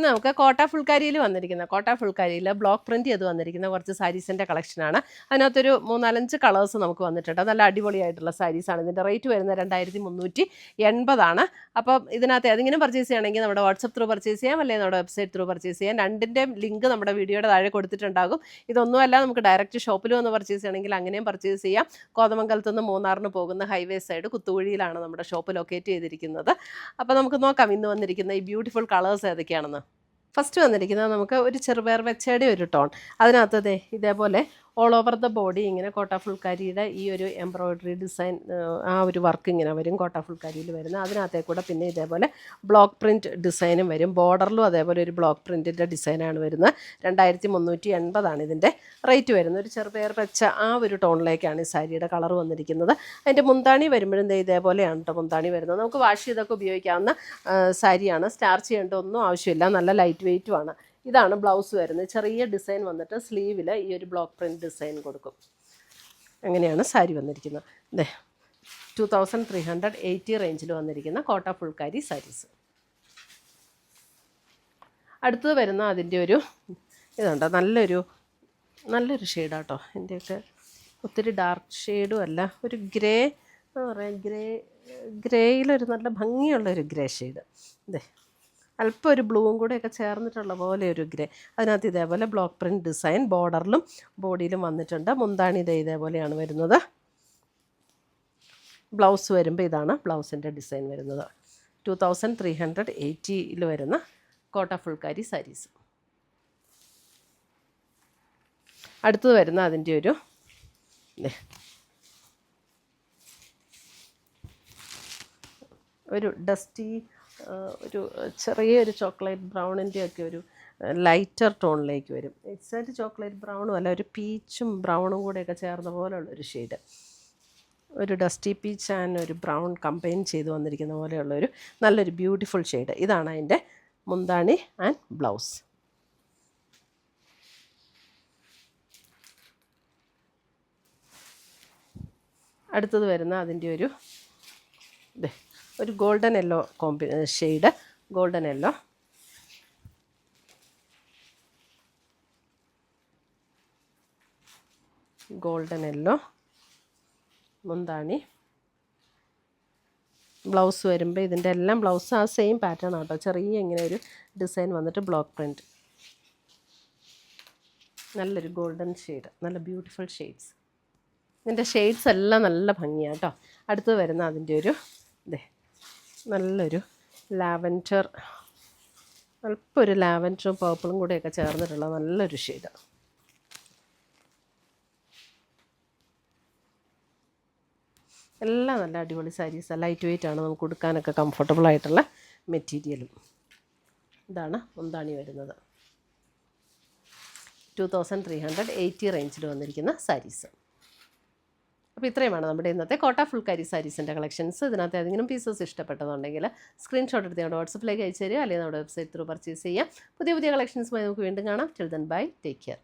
നമുക്ക് കോട്ട ഫുൾക്കാരിയിൽ വന്നിരിക്കുന്ന കോട്ട ഫുൾക്കാരിയിൽ ബ്ലോക്ക് പ്രിന്റ് ചെയ്ത് വന്നിരിക്കുന്ന കുറച്ച് സാരീസിൻ്റെ കളക്ഷനാണ്. അതിനകത്തൊരു 3-4 കളേഴ്സ് നമുക്ക് വന്നിട്ടുണ്ട്. നല്ല അടിപൊളിയായിട്ടുള്ള സാരീസാണ്. ഇതിൻ്റെ റേറ്റ് വരുന്നത് 2380 അപ്പോൾ ഇതിനകത്ത് ഏതെങ്കിലും പർച്ചേസ് ചെയ്യണമെങ്കിൽ നമ്മുടെ വാട്സപ്പ് ത്രൂ പർച്ചേസ് ചെയ്യാം, അല്ലെങ്കിൽ നമ്മുടെ വെബ്സൈറ്റ് ത്രൂ പർച്ചേസ് ചെയ്യാം. രണ്ടിൻ്റെയും ലിങ്ക് നമ്മുടെ വീഡിയോയുടെ താഴെ കൊടുത്തിട്ടുണ്ടാകും. ഇതൊന്നുമല്ല, നമുക്ക് ഡയറക്റ്റ് ഷോപ്പിൽ വന്ന് പർച്ചേസ് ചെയ്യണമെങ്കിൽ അങ്ങനെയും പർച്ചേസ് ചെയ്യാം. കോതമംഗലത്ത് നിന്ന് മൂന്നാറിന് പോകുന്ന ഹൈവേ സൈഡ് കുത്തുകുഴിയിലാണ് നമ്മുടെ ഷോപ്പ് ലൊക്കേറ്റ് ചെയ്തിരിക്കുന്നത്. അപ്പോൾ നമുക്ക് നോക്കാം ഇന്ന് വന്നിരിക്കുന്ന ഈ ബ്യൂട്ടിഫുൾ കളേഴ്സ് ഏതൊക്കെയാണെന്ന്. ഫസ്റ്റ് വന്നിരിക്കുന്നത് നമുക്ക് ഒരു ചെറുപയർ വെച്ചയുടെ ഒരു ടോൺ. അതിനകത്ത് ഇതേപോലെ ഓൾ ഓവർ ദ ബോഡി ഇങ്ങനെ കോട്ട ഫുൾക്കാരിയുടെ ഈ ഒരു എംബ്രോയ്ഡറി ഡിസൈൻ, ആ ഒരു വർക്ക് ഇങ്ങനെ വരും കോട്ട ഫുൾക്കാരിയിൽ വരുന്ന. അതിനകത്തേ കൂടെ പിന്നെ ഇതേപോലെ ബ്ലോക്ക് പ്രിൻറ്റ് ഡിസൈനും വരും. ബോർഡറിലും അതേപോലെ ഒരു ബ്ലോക്ക് പ്രിൻറ്റിൻ്റെ ഡിസൈനാണ് വരുന്നത്. 2380 ഇതിൻ്റെ റേറ്റ് വരുന്നത്. ഒരു ചെറുപയർ വെച്ച ആ ഒരു ടോണിലേക്കാണ് ഈ സാരിയുടെ കളർ വന്നിരിക്കുന്നത്. അതിൻ്റെ മുന്താണി വരുമ്പോഴും ഇതേപോലെയാണ് കേട്ടോ മുന്താണി വരുന്നത്. നമുക്ക് വാഷ് ചെയ്തൊക്കെ ഉപയോഗിക്കാവുന്ന സാരിയാണ്. സ്റ്റാർച്ച് ചെയ്യേണ്ട ഒന്നും ആവശ്യമില്ല. നല്ല ലൈറ്റ് വെയ്റ്റുമാണ്. ഇതാണ് ബ്ലൗസ് വരുന്നത്. ചെറിയ ഡിസൈൻ വന്നിട്ട് സ്ലീവിൽ ഈ ഒരു ബ്ലോക്ക് പ്രിൻറ്റ് ഡിസൈൻ കൊടുക്കും. അങ്ങനെയാണ് സാരി വന്നിരിക്കുന്നത്. 2380 റേഞ്ചിൽ വന്നിരിക്കുന്ന കോട്ട ഫുൾക്കാരി സാരീസ്. അടുത്തത് വരുന്ന അതിൻ്റെ ഒരു ഇതുണ്ട്, നല്ലൊരു ഷെയ്ഡാട്ടോ. ഇതിൻ്റെയൊക്കെ ഒത്തിരി ഡാർക്ക് ഷെയ്ഡും അല്ല, ഒരു ഗ്രേ എന്ന് പറയാം, ഗ്രേയിലൊരു നല്ല ഭംഗിയുള്ളൊരു ഗ്രേ ഷെയ്ഡ്. അല്പം ഒരു ബ്ലൂവും കൂടെയൊക്കെ ചേർന്നിട്ടുള്ള പോലെ ഒരു ഗ്രേ. അതിനകത്ത് ഇതേപോലെ ബ്ലോക്ക് പ്രിൻറ്റ് ഡിസൈൻ ബോർഡറിലും ബോഡിയിലും വന്നിട്ടുണ്ട്. മുന്താണി ഇതേപോലെയാണ് വരുന്നത്. ബ്ലൗസ് വരുമ്പോൾ ഇതാണ് ബ്ലൗസിൻ്റെ ഡിസൈൻ വരുന്നത്. 2380 വരുന്ന കോട്ട ഫുൾക്കാരി സാരീസ്. അടുത്തത് വരുന്ന അതിൻ്റെ ഒരു ഡസ്റ്റി, ഒരു ചെറിയൊരു ചോക്ലേറ്റ് ബ്രൗണിൻ്റെയൊക്കെ ഒരു ലൈറ്റർ ടോണിലേക്ക് വരും. എക്സാക്റ്റ് ചോക്ലേറ്റ് ബ്രൗണും അല്ല, ഒരു പീച്ചും ബ്രൗണും കൂടെയൊക്കെ ചേർന്ന പോലെയുള്ളൊരു ഷെയ്ഡ്. ഒരു ഡസ്റ്റി പീച്ച് ആൻഡ് ഒരു ബ്രൗൺ കമ്പൈൻ ചെയ്ത് വന്നിരിക്കുന്ന പോലെയുള്ളൊരു നല്ലൊരു ബ്യൂട്ടിഫുൾ ഷെയ്ഡ്. ഇതാണ് അതിൻ്റെ മുന്താണി ആൻഡ് ബ്ലൗസ്. അടുത്തത് വരുന്ന അതിൻ്റെ ഒരു golden yellow shade. Golden yellow മുന്താണി. ബ്ലൗസ് വരുമ്പോൾ ഇതിൻ്റെ എല്ലാം ബ്ലൗസ് ആ സെയിം പാറ്റേൺ ആട്ടോ. ചെറിയ ഇങ്ങനെ ഒരു ഡിസൈൻ വന്നിട്ട് ബ്ലോക്ക് പ്രിൻറ്റ്. നല്ലൊരു ഗോൾഡൻ ഷെയ്ഡ്, നല്ല ബ്യൂട്ടിഫുൾ ഷെയ്ഡ്സ്. ഇതിൻ്റെ ഷെയ്ഡ്സ് എല്ലാം നല്ല ഭംഗിയാണ് കേട്ടോ. അടുത്ത് വരുന്ന അതിൻ്റെ നല്ലൊരു ലാവൻഡർ, അല്പം ഒരു ലാവൻഡറും പേർപ്പിളും കൂടെയൊക്കെ ചേർന്നിട്ടുള്ള നല്ലൊരു ഷെയ്ഡ്. എല്ലാം നല്ല അടിപൊളി സാരീസ്. ലൈറ്റ് വെയ്റ്റ് ആണ്, നമുക്ക് ഉടുക്കാനൊക്കെ കംഫർട്ടബിൾ ആയിട്ടുള്ള മെറ്റീരിയലും. ഇതാണ് മുന്താണി വരുന്നത്. 2380 റേഞ്ചിൽ വന്നിരിക്കുന്ന സാരീസ്. അപ്പോൾ ഇത്രയുമാണ് നമ്മുടെ ഇന്നത്തെ കോട്ട ഫുൾക്കാരി സാരീസിൻ്റെ കളക്ഷൻസ്. ഇതിനകത്ത് ഏതെങ്കിലും പീസസ് ഇഷ്ടപ്പെട്ടതുണ്ടെങ്കിൽ സ്ക്രീൻഷോട്ട് എടുത്ത് നമ്മുടെ വാട്സപ്പിലേക്ക് അയച്ചു തരിക, അല്ലെങ്കിൽ നമ്മുടെ വെബ്സൈറ്റ് ത്രൂ പർച്ചേസ് ചെയ്യാം. പുതിയ കളക്ഷൻസുമായി നമുക്ക് വീണ്ടും കാണാം. Till then bye, take care.